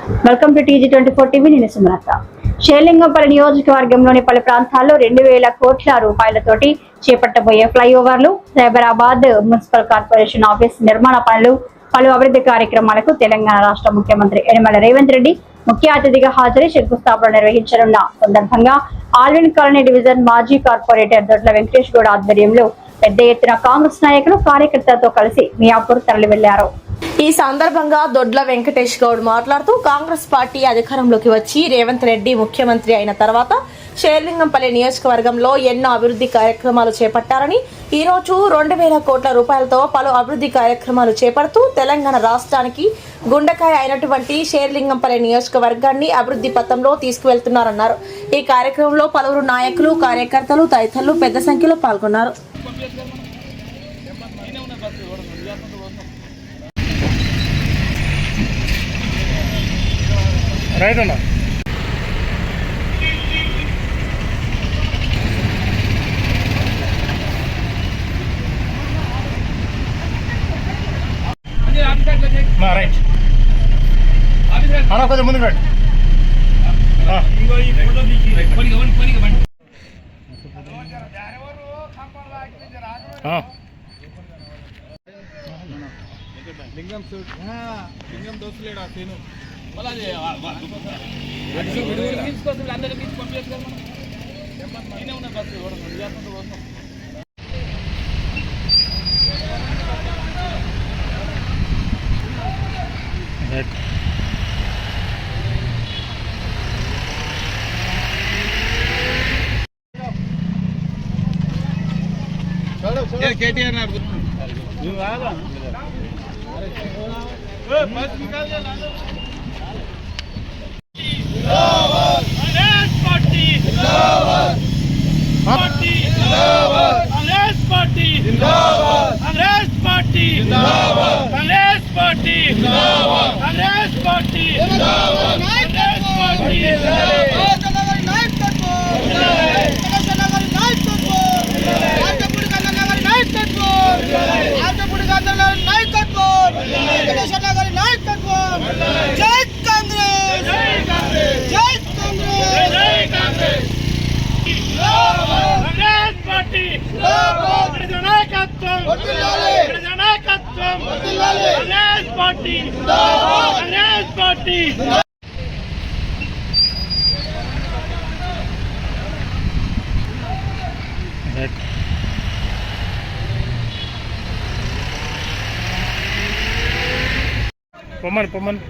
Welcome to TG24 TV. నేను సుమలత. షేర్లింగంపల్లి నియోజకవర్గంలోని పలు ప్రాంతాల్లో 2000 కోట్ల రూపాయలతోటి చేపట్టబోయే ఫ్లైఓవర్లు, సైబరాబాద్ మున్సిపల్ కార్పొరేషన్ ఆఫీస్ నిర్మాణ పనులు, పలు అభివృద్ధి కార్యక్రమాలకు తెలంగాణ రాష్ట్ర ముఖ్యమంత్రి యనమల రేవంత్ రెడ్డి ముఖ్య అతిథిగా హాజరై శంకుస్థాపన నిర్వహించనున్న సందర్భంగా ఆల్విన్ కాలనీ డివిజన్ మాజీ కార్పొరేటర్ దొడ్ల వెంకటేష్ గౌడ్ ఆధ్వర్యంలో పెద్ద ఎత్తున కాంగ్రెస్ నాయకులు కార్యకర్తలతో కలిసి మియాపూర్ తరలి వెళ్లారు. ఈ సందర్భంగా దొడ్ల వెంకటేష్ గౌడ్ మాట్లాడుతూ కాంగ్రెస్ పార్టీ అధికారంలోకి వచ్చి రేవంత్ రెడ్డి ముఖ్యమంత్రి అయిన తర్వాత షేర్లింగంపల్లి నియోజకవర్గంలో ఎన్నో అభివృద్ధి కార్యక్రమాలు చేపట్టారని, ఈ రోజు 2000 కోట్ల రూపాయలతో పలు అభివృద్ధి కార్యక్రమాలు చేపడుతూ తెలంగాణ రాష్ట్రానికి గుండెకాయ అయినటువంటి షేర్లింగంపల్లి నియోజకవర్గాన్ని అభివృద్ధి పథంలో తీసుకువెళ్తున్నారన్నారు. ఈ కార్యక్రమంలో పలువురు నాయకులు, కార్యకర్తలు తదితరులు పెద్ద సంఖ్యలో పాల్గొన్నారు. రైట్ అన్న రైట్ అన్న కొంచెం ముందుకు రండి. లింగం దోస్తులేడా నేను కేటీఆర్ పొమ్మని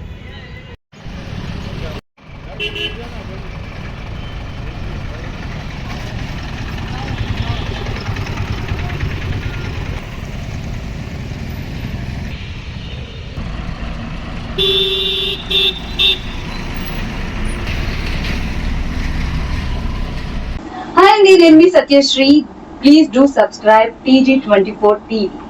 Hi, నేను మీ Satyasri. Please do subscribe TG24 TV.